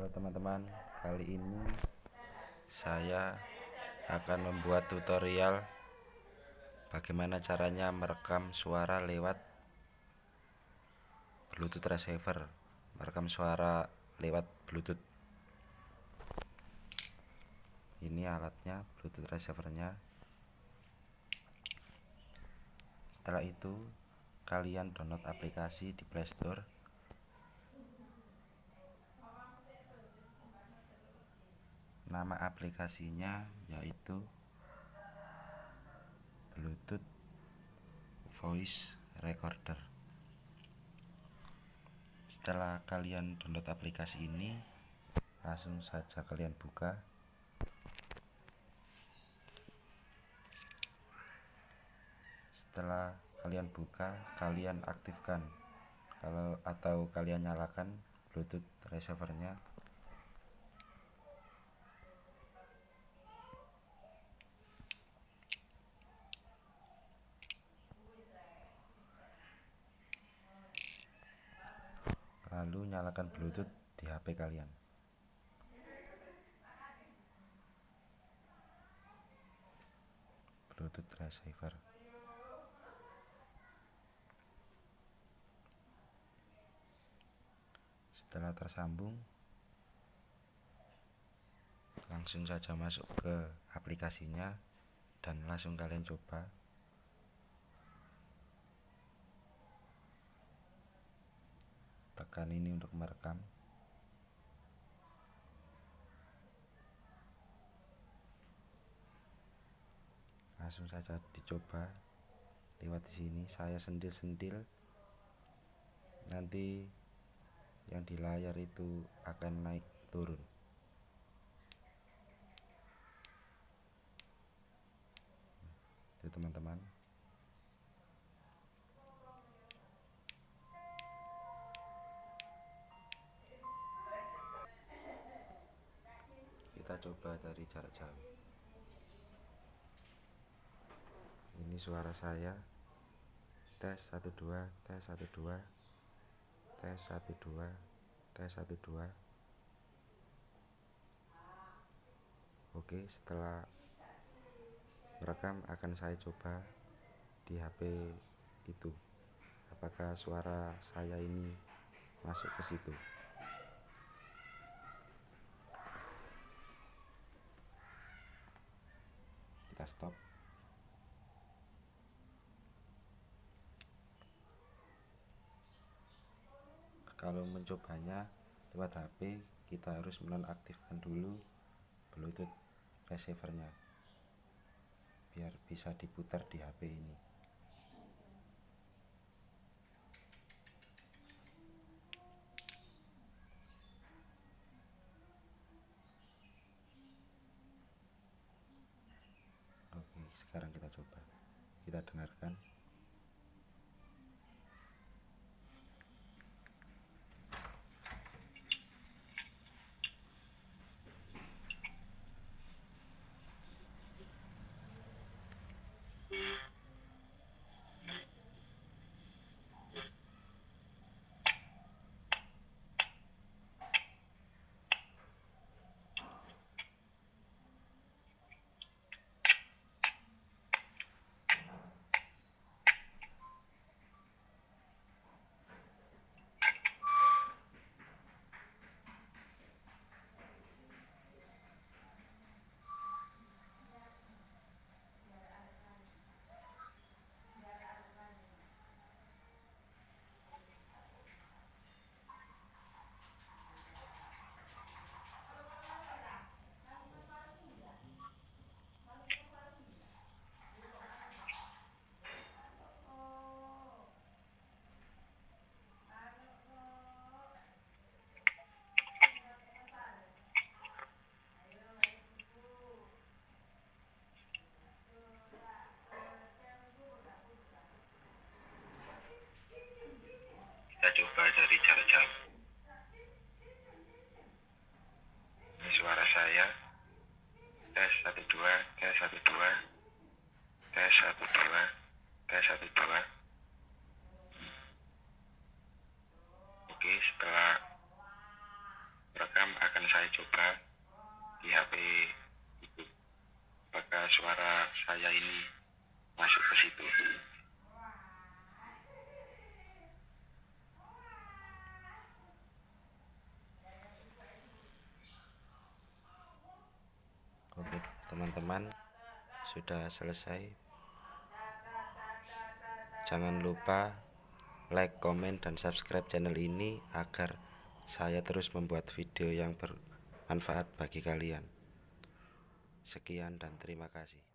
Halo teman-teman, kali ini saya akan membuat tutorial bagaimana caranya merekam suara lewat Bluetooth receiver. Merekam suara lewat Bluetooth. Ini alatnya, Bluetooth receivernya. Setelah itu kalian download aplikasi di Play Store. Nama aplikasinya yaitu Bluetooth Voice Recorder. Setelah kalian download aplikasi ini, langsung saja kalian buka. Setelah kalian buka, kalian aktifkan atau kalian nyalakan Bluetooth receivernya. Lalu nyalakan Bluetooth di HP kalian. Bluetooth receiver. Setelah tersambung, langsung saja masuk ke aplikasinya dan langsung kalian coba. Tekan ini untuk merekam. Langsung saja dicoba lewat sini. Saya sentil-sentil. Nanti yang di layar itu akan naik turun. Itu teman-teman. Kita coba dari jarak jauh. Ini suara saya. Tes 1 2, tes 1 2, tes 1 2, tes 1 2. Oke, setelah merekam akan saya coba di HP itu. Apakah suara saya ini masuk ke situ? Kita stop. Kalau mencobanya lewat HP, kita harus menonaktifkan dulu Bluetooth receivernya biar bisa diputar di HP ini. Oke, sekarang kita coba. Kita dengarkan. Kita coba dari jarak jauh. Ini suara saya. Tes 1 2, tes 1 2, tes 1 2, tes 1 2. Oke, setelah merekam akan suara saya ini masuk ke situ. Oke teman-teman, sudah selesai. Jangan lupa like, komen, dan subscribe channel ini agar saya terus membuat video yang bermanfaat bagi kalian. Sekian dan terima kasih.